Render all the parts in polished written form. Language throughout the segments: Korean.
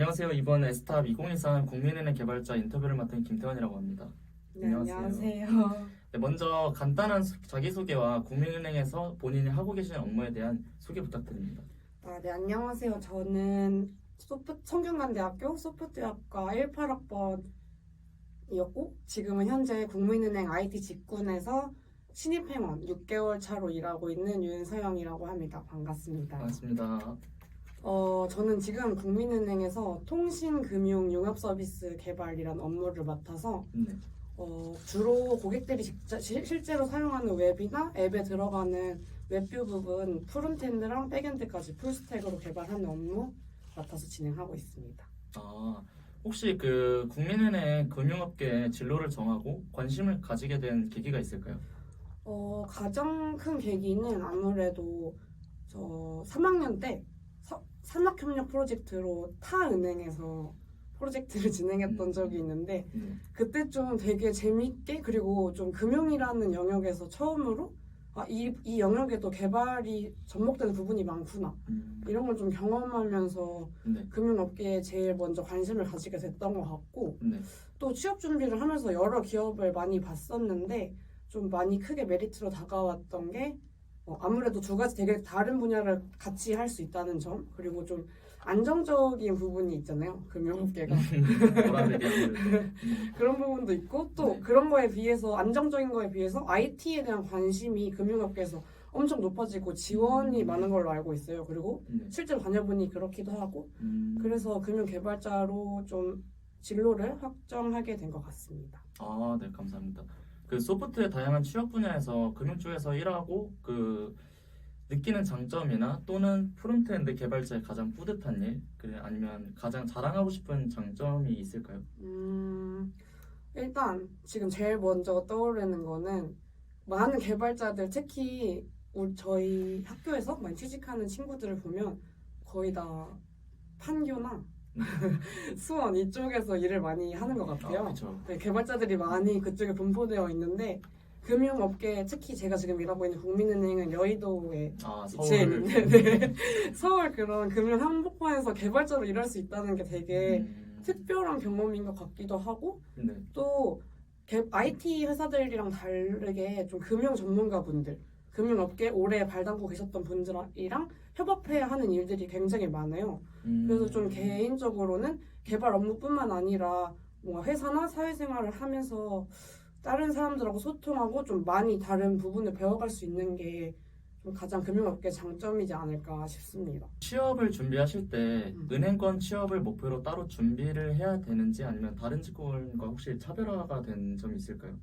안녕하세요. 이번 에스탑 2023 국민은행 개발자 인터뷰를 맡은 김태환이라고 합니다. 네, 안녕하세요. 네, 먼저 간단한 자기소개와 국민은행에서 본인이 하고 계신 업무에 대한 소개 부탁드립니다. 네, 안녕하세요. 저는 성균관대학교 소프트웨어학과 18학번이었고 지금은 현재 국민은행 IT 직군에서 신입행원 6개월 차로 일하고 있는 윤서영이라고 합니다. 반갑습니다. 반갑습니다. 저는 지금 국민은행에서 통신금융융합서비스 개발이란 업무를 맡아서 네. 주로 고객들이 실제로 사용하는 웹이나 앱에 들어가는 웹뷰 부분 프론트엔드랑 백엔드까지 풀스택으로 개발하는 업무 맡아서 진행하고 있습니다. 혹시 그 국민은행 금융업계 진로를 정하고 관심을 가지게 된 계기가 있을까요? 가장 큰 계기는 아무래도 저 3학년 때 산학협력 프로젝트로 타 은행에서 프로젝트를 진행했던 적이 있는데 그때 좀 되게 재밌게 그리고 좀 금융이라는 영역에서 처음으로 이 영역에도 개발이 접목되는 부분이 많구나 이런 걸 좀 경험하면서 네. 금융업계에 제일 먼저 관심을 가지게 됐던 것 같고 네. 또 취업 준비를 하면서 여러 기업을 많이 봤었는데 좀 많이 크게 메리트로 다가왔던 게 아무래도 두 가지 되게 다른 분야를 같이 할 수 있다는 점 그리고 좀 안정적인 부분이 있잖아요 금융업계가 그런 부분도 있고 또 네. 그런 거에 비해서 안정적인 거에 비해서 IT에 대한 관심이 금융업계에서 엄청 높아지고 지원이 많은 걸로 알고 있어요. 그리고 실제로 다녀보니 그렇기도 하고 그래서 금융개발자로 좀 진로를 확정하게 된 것 같습니다. 네, 감사합니다. 그 소프트웨어 다양한 취업 분야에서 금융 쪽에서 일하고 그 느끼는 장점이나 또는 프론트엔드 개발자의 가장 뿌듯한 일, 아니면 가장 자랑하고 싶은 장점이 있을까요? 일단 지금 제일 먼저 떠오르는 거는 많은 개발자들 특히 저희 학교에서 많이 취직하는 친구들을 보면 거의 다 판교나 수원 이쪽에서 일을 많이 하는 것 같아요. 그렇죠. 네, 개발자들이 많이 그쪽에 분포되어 있는데 금융업계 특히 제가 지금 일하고 있는 국민은행은 여의도에 위치해 있는데 네. 서울 그런 금융 한복판에서 개발자로 일할 수 있다는 게 되게 특별한 경험인 것 같기도 하고 또 IT 회사들이랑 다르게 좀 금융 전문가분들 금융업계 오래 발 담고 계셨던 분들이랑 협업해야 하는 일들이 굉장히 많아요. 그래서 좀 개인적으로는 개발 업무뿐만 아니라 뭔가 회사나 사회생활을 하면서 다른 사람들하고 소통하고 좀 많이 다른 부분을 배워갈 수 있는 게 좀 가장 금융업계 장점이지 않을까 싶습니다. 취업을 준비하실 때 은행권 취업을 목표로 따로 준비를 해야 되는지 아니면 다른 직군과 혹시 차별화가 된 점이 있을까요?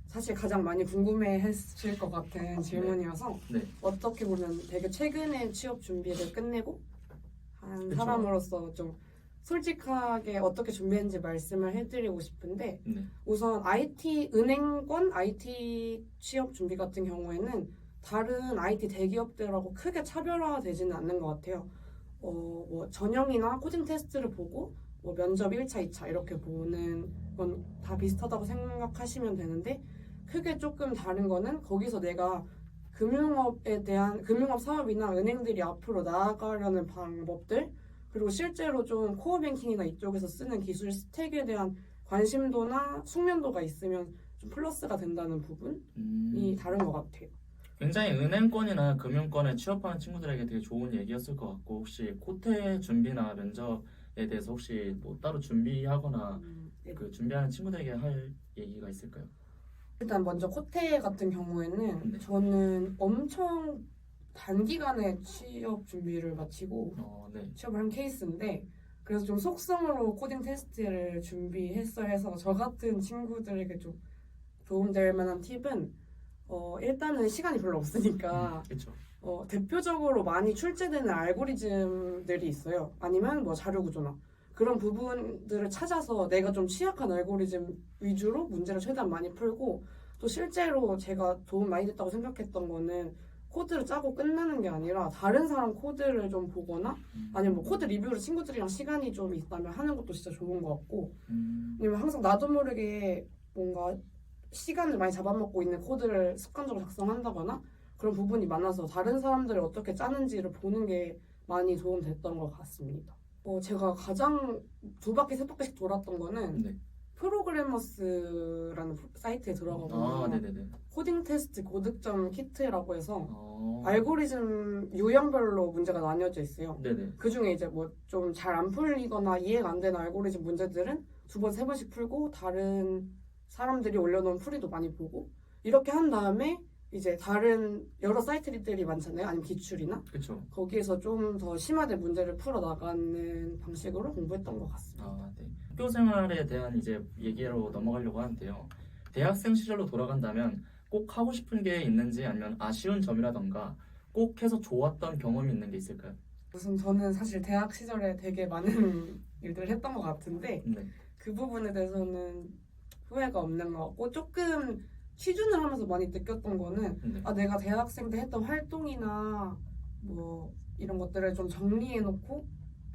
사실 가장 많이 궁금해했을 것 같은 질문이어서 네. 어떻게 보면 되게 최근에 취업 준비를 끝내고 한 그쵸. 사람으로서 좀 솔직하게 어떻게 준비했는지 말씀을 해드리고 싶은데 우선 은행권 IT 취업 준비 같은 경우에는 다른 IT 대기업들하고 크게 차별화되지는 않는 것 같아요. 뭐 전형이나 코딩 테스트를 보고 뭐 면접 1차, 2차 이렇게 보는 건 다 비슷하다고 생각하시면 되는데 크게 조금 다른 거는 거기서 내가 금융업 사업이나 은행들이 앞으로 나아가려는 방법들 그리고 실제로 좀 코어 뱅킹이나 이쪽에서 쓰는 기술 스택에 대한 관심도나 숙련도가 있으면 좀 플러스가 된다는 부분이 다른 것 같아요. 굉장히 은행권이나 금융권에 취업하는 친구들에게 되게 좋은 얘기였을 것 같고 혹시 코테 준비나 면접에 대해서 혹시 뭐 따로 준비하거나 그 준비하는 친구들에게 할 얘기가 있을까요? 일단 먼저 코테 같은 경우에는 저는 엄청 단기간에 취업 준비를 마치고 취업을 한 케이스인데 그래서 좀 속성으로 코딩 테스트를 준비했어야 해서 저 같은 친구들에게 좀 도움될 만한 팁은 일단은 시간이 별로 없으니까 대표적으로 많이 출제되는 알고리즘들이 있어요. 아니면 뭐 자료 구조나 그런 부분들을 찾아서 내가 좀 취약한 알고리즘 위주로 문제를 최대한 많이 풀고 또 실제로 제가 도움 많이 됐다고 생각했던 거는 코드를 짜고 끝나는 게 아니라 다른 사람 코드를 좀 보거나 아니면 뭐 코드 리뷰를 친구들이랑 시간이 좀 있다면 하는 것도 진짜 좋은 것 같고 아니면 항상 나도 모르게 뭔가 시간을 많이 잡아먹고 있는 코드를 습관적으로 작성한다거나 그런 부분이 많아서 다른 사람들이 어떻게 짜는지를 보는 게 많이 도움됐던 것 같습니다. 제가 가장 2바퀴 3바퀴씩 돌았던 거는 네. 프로그래머스라는 사이트에 들어가 보면 네네네. 코딩 테스트 고득점 키트라고 해서 어. 알고리즘 유형별로 문제가 나뉘어져 있어요. 네네. 그 중에 이제 뭐 좀 잘 안 풀리거나 이해가 안 되는 알고리즘 문제들은 2번, 3번씩 풀고 다른 사람들이 올려놓은 풀이도 많이 보고 이렇게 한 다음에 이제 다른 여러 사이트들이 많잖아요. 아니면 기출이나 그렇죠. 거기에서 좀 더 심화된 문제를 풀어 나가는 방식으로 공부했던 것 같습니다. 네. 학교 생활에 대한 이제 얘기로 넘어가려고 하는데요. 대학생 시절로 돌아간다면 꼭 하고 싶은 게 있는지 아니면 아쉬운 점이라던가 꼭 해서 좋았던 경험이 있는 게 있을까요? 우선 저는 사실 대학 시절에 되게 많은 일들을 했던 것 같은데 네. 그 부분에 대해서는 후회가 없는 것 같고 조금 취준을 하면서 많이 느꼈던 거는 네. 내가 대학생 때 했던 활동이나 뭐 이런 것들을 좀 정리해놓고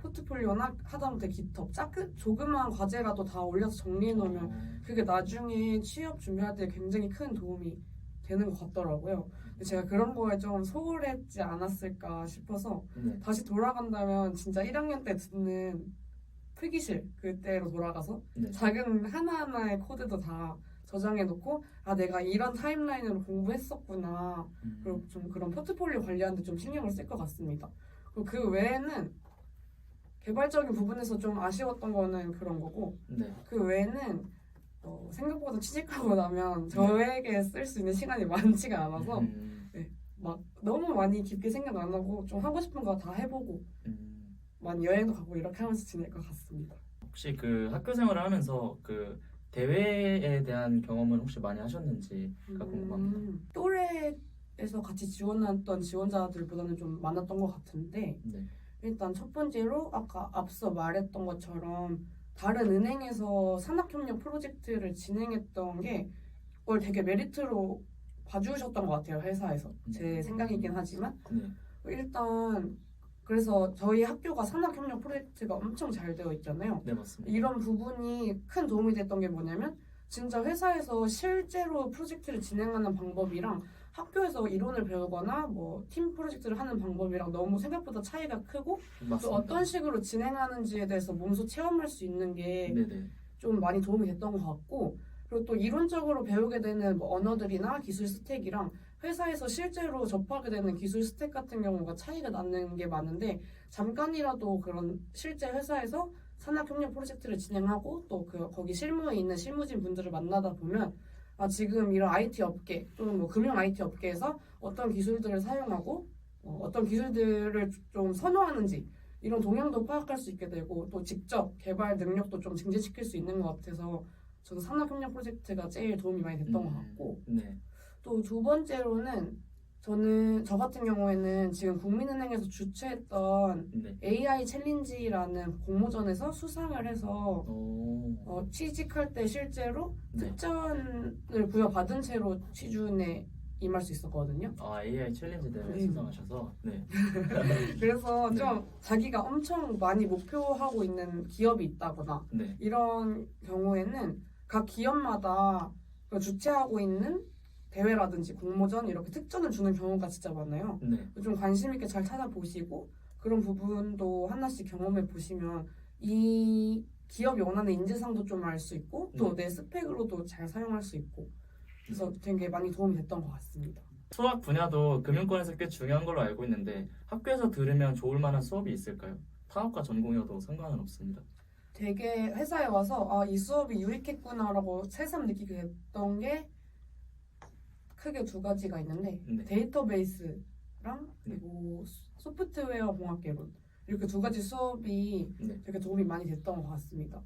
포트폴리오나 하다못해 깃허브 조그마한 과제라도 다 올려서 정리해놓으면 그게 나중에 취업 준비할 때 굉장히 큰 도움이 되는 것 같더라고요. 근데 제가 그런 거에 좀 소홀했지 않았을까 싶어서 네. 다시 돌아간다면 진짜 1학년 때 듣는 필기실 그때로 돌아가서 네. 작은 하나하나의 코드도 다 저장해놓고 내가 이런 타임라인으로 공부했었구나. 그리고 좀 그런 포트폴리오 관리하는데 좀 신경을 쓸 것 같습니다. 그리고 그 외에는 개발적인 부분에서 좀 아쉬웠던 거는 그런 거고 네. 그 외에는 생각보다 취직하고 나면 저에게 쓸 수 있는 시간이 많지가 않아서 막 너무 많이 깊게 생각 안 하고 좀 하고 싶은 거 다 해보고 많이 여행도 가고 이렇게 하면서 지낼 것 같습니다. 혹시 그 학교 생활을 하면서 그 대회에 대한 경험은 혹시 많이 하셨는지가 궁금합니다. 또래에서 같이 지원했던 지원자들보다는 좀 많았던 것 같은데 네. 일단 첫 번째로 아까 앞서 말했던 것처럼 다른 은행에서 산학협력 프로젝트를 진행했던 게 그걸 되게 메리트로 봐주셨던 것 같아요. 회사에서. 제 생각이긴 하지만 네. 일단 그래서 저희 학교가 산학협력 프로젝트가 엄청 잘 되어 있잖아요. 네, 맞습니다. 이런 부분이 큰 도움이 됐던 게 뭐냐면 진짜 회사에서 실제로 프로젝트를 진행하는 방법이랑 학교에서 이론을 배우거나 뭐 팀 프로젝트를 하는 방법이랑 너무 생각보다 차이가 크고 맞습니다. 또 어떤 식으로 진행하는지에 대해서 몸소 체험할 수 있는 게 네네. 좀 많이 도움이 됐던 것 같고 그리고 또 이론적으로 배우게 되는 뭐 언어들이나 기술 스택이랑 회사에서 실제로 접하게 되는 기술 스택 같은 경우가 차이가 나는 게 많은데 잠깐이라도 그런 실제 회사에서 산학협력 프로젝트를 진행하고 또 거기 실무에 있는 실무진 분들을 만나다 보면 지금 이런 IT 업계 또는 뭐 금융 IT 업계에서 어떤 기술들을 사용하고 어떤 기술들을 좀 선호하는지 이런 동향도 파악할 수 있게 되고 또 직접 개발 능력도 좀 증진시킬 수 있는 것 같아서 저는 산학협력 프로젝트가 제일 도움이 많이 됐던 것 같고 네. 또 두 번째로는 저 같은 경우에는 지금 국민은행에서 주최했던 네. AI 챌린지라는 공모전에서 수상을 해서 취직할 때 실제로 네. 특전을 부여받은 채로 취준에 임할 수 있었거든요. AI 챌린지 대회 수상하셔서 네. 그래서 좀 자기가 엄청 많이 목표하고 있는 기업이 있다거나 네. 이런 경우에는 각 기업마다 주최하고 있는 대회라든지 공모전 이렇게 특전을 주는 경우가 진짜 많아요. 네. 좀 관심 있게 잘 찾아보시고 그런 부분도 하나씩 경험해 보시면 이 기업이 원하는 인재상도 좀 알 수 있고 또 내 스펙으로도 잘 사용할 수 있고 그래서 되게 많이 도움이 됐던 것 같습니다. 수학 분야도 금융권에서 꽤 중요한 걸로 알고 있는데 학교에서 들으면 좋을 만한 수업이 있을까요? 타학과 전공이어도 상관은 없습니다. 되게 회사에 와서 이 수업이 유익했구나라고 새삼 느끼게 됐던 게 크게 두 가지가 있는데 데이터베이스랑 그리고 소프트웨어 공학개론 이렇게 두 가지 수업이 되게 도움이 많이 됐던 것 같습니다.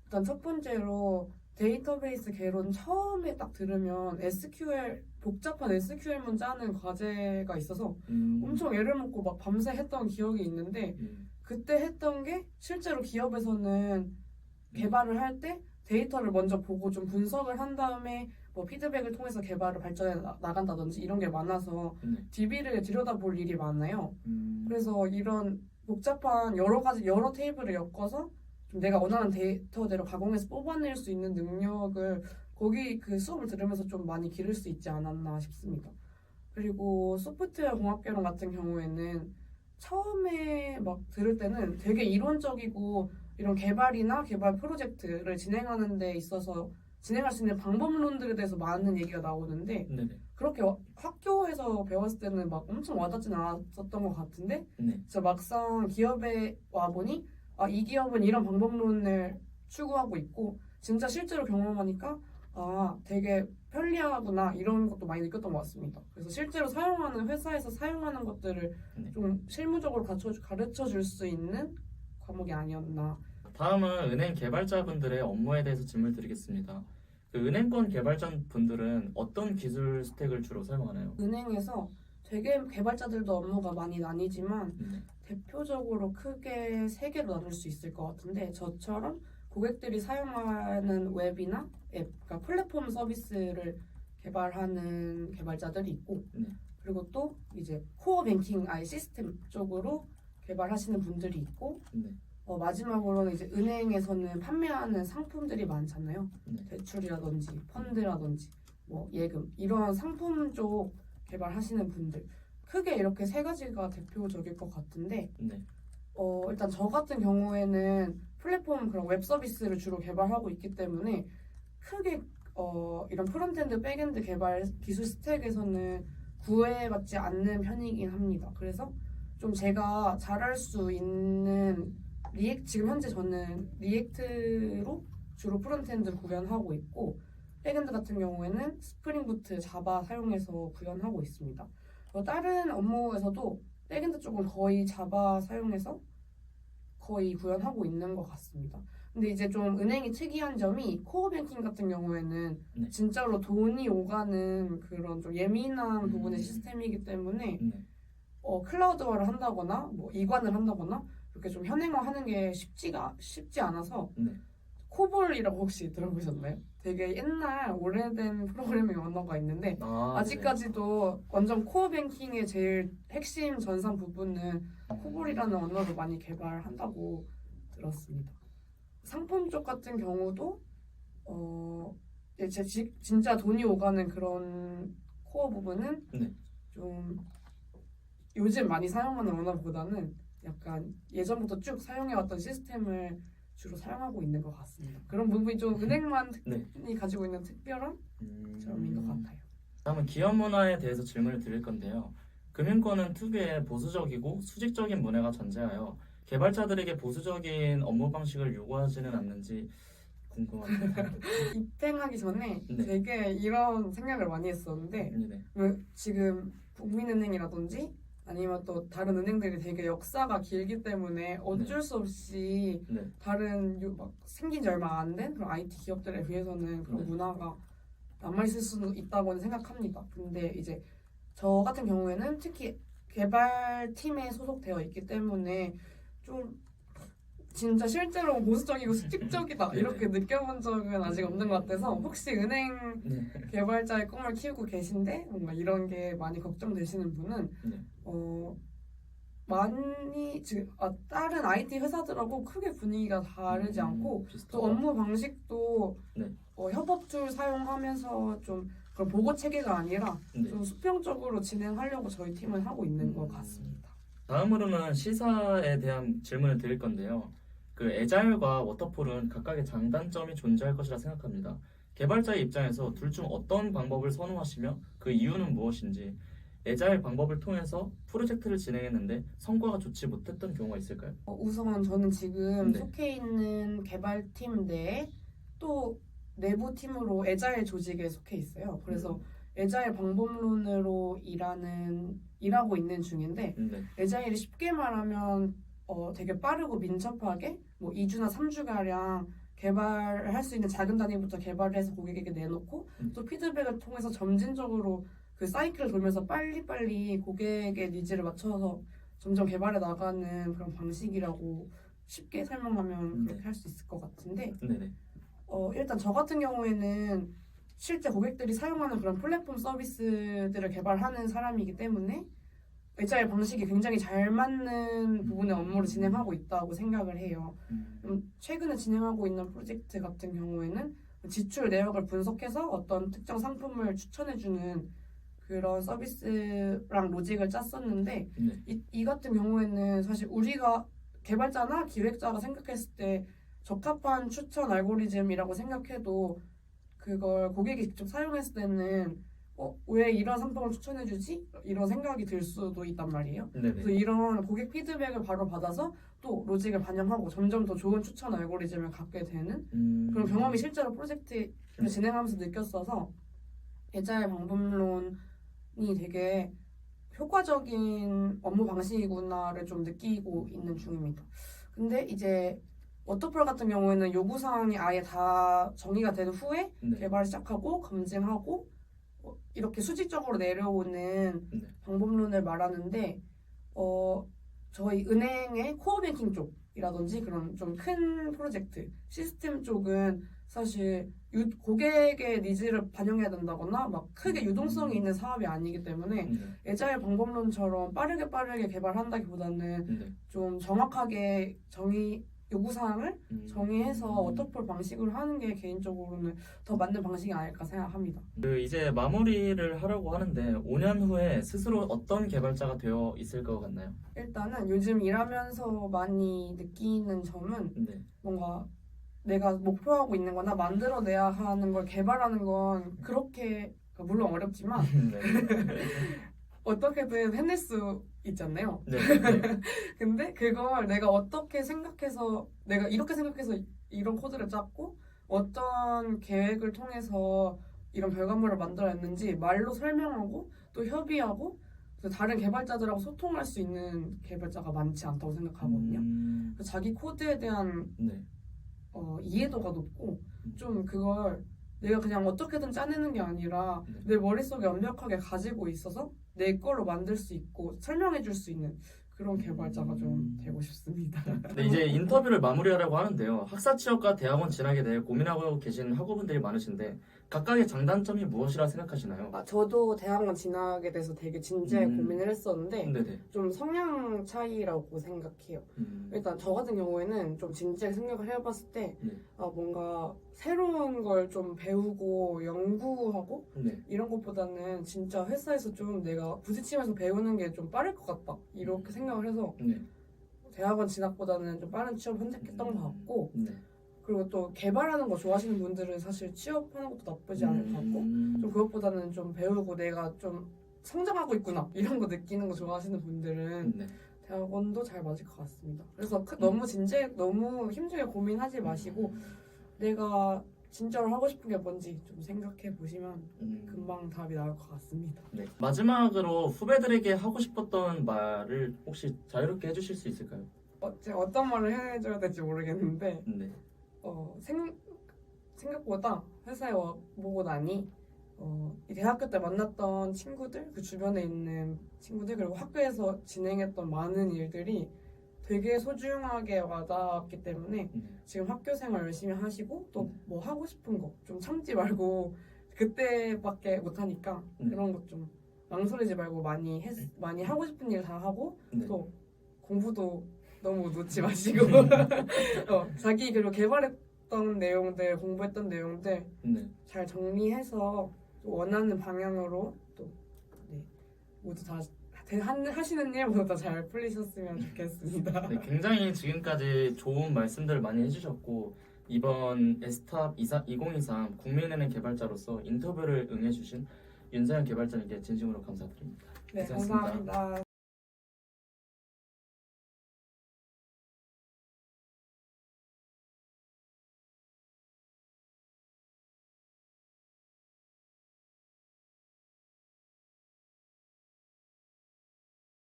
일단 첫 번째로 데이터베이스 개론 처음에 딱 들으면 복잡한 SQL문 짜는 과제가 있어서 엄청 애를 먹고 막 밤새 했던 기억이 있는데 그때 했던 게 실제로 기업에서는 개발을 할 때 데이터를 먼저 보고 좀 분석을 한 다음에 뭐 피드백을 통해서 개발을 발전해 나간다든지 이런 게 많아서 DB를 들여다볼 일이 많아요. 그래서 이런 복잡한 여러 테이블을 엮어서 좀 내가 원하는 데이터대로 가공해서 뽑아낼 수 있는 능력을 거기 그 수업을 들으면서 좀 많이 기를 수 있지 않았나 싶습니다. 그리고 소프트웨어 공학개론 같은 경우에는 처음에 막 들을 때는 되게 이론적이고 이런 개발이나 개발 프로젝트를 진행하는 데 있어서 진행할 수 있는 방법론들에 대해서 많은 얘기가 나오는데 네네. 그렇게 학교에서 배웠을 때는 막 엄청 와닿진 않았었던 것 같은데 네. 진짜 막상 기업에 와보니 이 기업은 이런 방법론을 추구하고 있고 진짜 실제로 경험하니까 되게 편리하구나 이런 것도 많이 느꼈던 것 같습니다. 그래서 실제로 사용하는 회사에서 사용하는 것들을 네. 좀 실무적으로 가르쳐 줄 수 있는 과목이 아니었나. 다음은 은행 개발자분들의 업무에 대해서 질문을 드리겠습니다. 그 은행권 개발자 분들은 어떤 기술 스택을 주로 사용하나요? 은행에서 되게 개발자들도 업무가 많이 나뉘지만 네. 대표적으로 크게 세 개로 나눌 수 있을 것 같은데 저처럼 고객들이 사용하는 웹이나 앱, 그러니까 플랫폼 서비스를 개발하는 개발자들이 있고 네. 그리고 또 이제 코어 뱅킹 아예 시스템 쪽으로 개발하시는 분들이 있고 네. 마지막으로는 이제 은행에서는 판매하는 상품들이 많잖아요. 네. 대출이라든지 펀드라든지 뭐 예금 이런 상품 쪽 개발하시는 분들 크게 이렇게 세 가지가 대표적일 것 같은데 네. 일단 저 같은 경우에는 플랫폼 그런 웹 서비스를 주로 개발하고 있기 때문에 크게 이런 프론트엔드 백엔드 개발 기술 스택에서는 구애받지 않는 편이긴 합니다. 그래서 좀 제가 잘할 수 있는 지금 현재 저는 리액트로 주로 프론트엔드 구현하고 있고 백엔드 같은 경우에는 스프링 부트, 자바 사용해서 구현하고 있습니다. 다른 업무에서도 백엔드 쪽은 거의 자바 사용해서 거의 구현하고 있는 것 같습니다. 근데 이제 좀 은행이 특이한 점이 코어 뱅킹 같은 경우에는 네. 진짜로 돈이 오가는 그런 좀 예민한 부분의 시스템이기 때문에 네. 클라우드화를 한다거나 뭐 이관을 한다거나 이렇게 좀 현행화하는 게 쉽지 않아서 네. 코볼이라고 혹시 들어보셨나요? 되게 옛날 오래된 프로그래밍 언어가 있는데 아직까지도 완전 코어 뱅킹의 제일 핵심 전산 부분은 코볼이라는 언어를 많이 개발한다고 들었습니다. 상품 쪽 같은 경우도 진짜 돈이 오가는 그런 코어 부분은 네. 좀 요즘 많이 사용하는 언어보다는 약간 예전부터 쭉 사용해왔던 시스템을 주로 사용하고 있는 것 같습니다. 그런 부분이 좀 은행만 네. 가지고 있는 특별한 점인 것 같아요. 다음은 기업 문화에 대해서 질문을 드릴 건데요. 금융권은 특유의 보수적이고 수직적인 문화가 존재하여 개발자들에게 보수적인 업무 방식을 요구하지는 않는지 궁금합니다. 입행하기 전에 네. 되게 이런 생각을 많이 했었는데 네. 지금 국민은행이라든지 아니면 또 다른 은행들이 되게 역사가 길기 때문에 어쩔 수 없이 다른 막 생긴 지 얼마 안 된 그런 IT 기업들에 비해서는 그런 문화가 남아있을 수 있다고는 생각합니다. 근데 이제 저 같은 경우에는 특히 개발팀에 소속되어 있기 때문에 좀 진짜 실제로 보수적이고 수직적이다 이렇게 느껴본 적은 아직 없는 것 같아서 혹시 은행 개발자의 꿈을 키우고 계신데 뭔가 이런 게 많이 걱정되시는 분은 많이 지금 다른 IT 회사들하고 크게 분위기가 다르지 않고 또 업무 방식도 협업 툴 사용하면서 좀 그런 보고 체계가 아니라 좀 수평적으로 진행하려고 저희 팀은 하고 있는 것 같습니다. 다음으로는 시사에 대한 질문을 드릴 건데요. 그 애자일과 워터폴은 각각의 장단점이 존재할 것이라 생각합니다. 개발자의 입장에서 둘 중 어떤 방법을 선호하시며 그 이유는 무엇인지, 애자일 방법을 통해서 프로젝트를 진행했는데 성과가 좋지 못했던 경우가 있을까요? 우선 저는 지금 속해 있는 개발팀 내에 또 내부 팀으로 애자일 조직에 속해 있어요. 그래서 애자일 방법론으로 일하고 있는 중인데 애자일이 쉽게 말하면 되게 빠르고 민첩하게 뭐 2주나 3주가량 개발할 수 있는 작은 단위부터 개발을 해서 고객에게 내놓고 또 피드백을 통해서 점진적으로 그 사이클을 돌면서 빨리빨리 고객의 니즈를 맞춰서 점점 개발해 나가는 그런 방식이라고 쉽게 설명하면 그렇게 할 수 있을 것 같은데 일단 저 같은 경우에는 실제 고객들이 사용하는 그런 플랫폼 서비스들을 개발하는 사람이기 때문에 애자일 방식이 굉장히 잘 맞는 부분의 업무를 진행하고 있다고 생각을 해요. 최근에 진행하고 있는 프로젝트 같은 경우에는 지출 내역을 분석해서 어떤 특정 상품을 추천해주는 그런 서비스랑 로직을 짰었는데 네. 이 같은 경우에는 사실 우리가 개발자나 기획자가 생각했을 때 적합한 추천 알고리즘이라고 생각해도 그걸 고객이 직접 사용했을 때는 왜 이런 상품을 추천해주지? 이런 생각이 들 수도 있단 말이에요. 네네. 그래서 이런 고객 피드백을 바로 받아서 또 로직을 반영하고 점점 더 좋은 추천 알고리즘을 갖게 되는 그런 경험이 실제로 프로젝트를 진행하면서 느꼈어서 애자일 방법론이 되게 효과적인 업무 방식이구나를 좀 느끼고 있는 중입니다. 근데 이제 워터폴 같은 경우에는 요구사항이 아예 다 정의가 된 후에 네. 개발을 시작하고 검증하고 이렇게 수직적으로 내려오는 네. 방법론을 말하는데 저희 은행의 코어뱅킹 쪽이라든지 그런 좀 큰 프로젝트 시스템 쪽은 사실 고객의 니즈를 반영해야 된다거나 막 크게 유동성이 있는 사업이 아니기 때문에 애자일 방법론처럼 빠르게 개발한다기보다는 네. 좀 정확하게 요구사항을 정의해서 워터폴 방식으로 하는 게 개인적으로는 더 맞는 방식이 아닐까 생각합니다. 이제 마무리를 하려고 하는데 5년 후에 스스로 어떤 개발자가 되어 있을 것 같나요? 일단은 요즘 일하면서 많이 느끼는 점은 네. 뭔가 내가 목표하고 있는 거나 만들어내야 하는 걸 개발하는 건 그렇게 물론 어렵지만 네. 어떻게든 해낼 수 있잖아요. 네. 근데 그걸 내가 어떻게 생각해서 내가 이렇게 생각해서 이런 코드를 짰고 어떤 계획을 통해서 이런 결과물을 만들어냈는지 말로 설명하고 또 협의하고 다른 개발자들하고 소통할 수 있는 개발자가 많지 않다고 생각하거든요. 자기 코드에 대한 네. 이해도가 높고 좀 그걸 내가 그냥 어떻게든 짜내는 게 아니라 내 머릿속에 완벽하게 가지고 있어서 내 걸로 만들 수 있고 설명해 줄 수 있는 그런 개발자가 좀 되고 싶습니다. 네, 이제 인터뷰를 마무리하려고 하는데요. 학사 취업과 대학원 진학에 대해 고민하고 계신 학우분들이 많으신데 각각의 장단점이 무엇이라 생각하시나요? 저도 대학원 진학에 대해서 되게 진지하게 고민을 했었는데 네네. 좀 성향 차이라고 생각해요. 일단 저 같은 경우에는 좀 진지하게 생각을 해봤을 때 뭔가 새로운 걸 좀 배우고 연구하고 이런 것보다는 진짜 회사에서 좀 내가 부딪히면서 배우는 게 좀 빠를 것 같다 이렇게 생각을 해서 대학원 진학보다는 좀 빠른 취업 선택했던 것 같고 그리고 또 개발하는 거 좋아하시는 분들은 사실 취업하는 것도 나쁘지 않을 것 같고 좀 그것보다는 좀 배우고 내가 좀 성장하고 있구나 이런 거 느끼는 거 좋아하시는 분들은 대학원도 잘 맞을 것 같습니다. 그래서 너무 너무 힘들게 고민하지 마시고 내가 진짜로 하고 싶은 게 뭔지 좀 생각해 보시면 금방 답이 나올 것 같습니다. 네. 마지막으로 후배들에게 하고 싶었던 말을 혹시 자유롭게 해주실 수 있을까요? 제가 어떤 말을 해줘야 될지 모르겠는데 네. 생각보다 회사에 와보고 나니 이 대학교 때 만났던 친구들, 그 주변에 있는 친구들 그리고 학교에서 진행했던 많은 일들이 되게 소중하게 와닿았기 때문에 지금 학교 생활 열심히 하시고 또 뭐 하고 싶은 거 좀 참지 말고 그때밖에 못하니까 그런 것 좀 망설이지 말고 많이 하고 싶은 일 다 하고 또 공부도 너무 놓지 마시고 자기 그리고 개발했던 내용들 공부했던 내용들 잘 정리해서 원하는 방향으로 또 모두 다 하시는 일 모두 다 잘 풀리셨으면 좋겠습니다. 네, 굉장히 지금까지 좋은 말씀들을 많이 해주셨고 이번 에스탑 2023 국민은행 개발자로서 인터뷰를 응해주신 윤서영 개발자님께 진심으로 감사드립니다. 네, 고생하셨습니다. 감사합니다.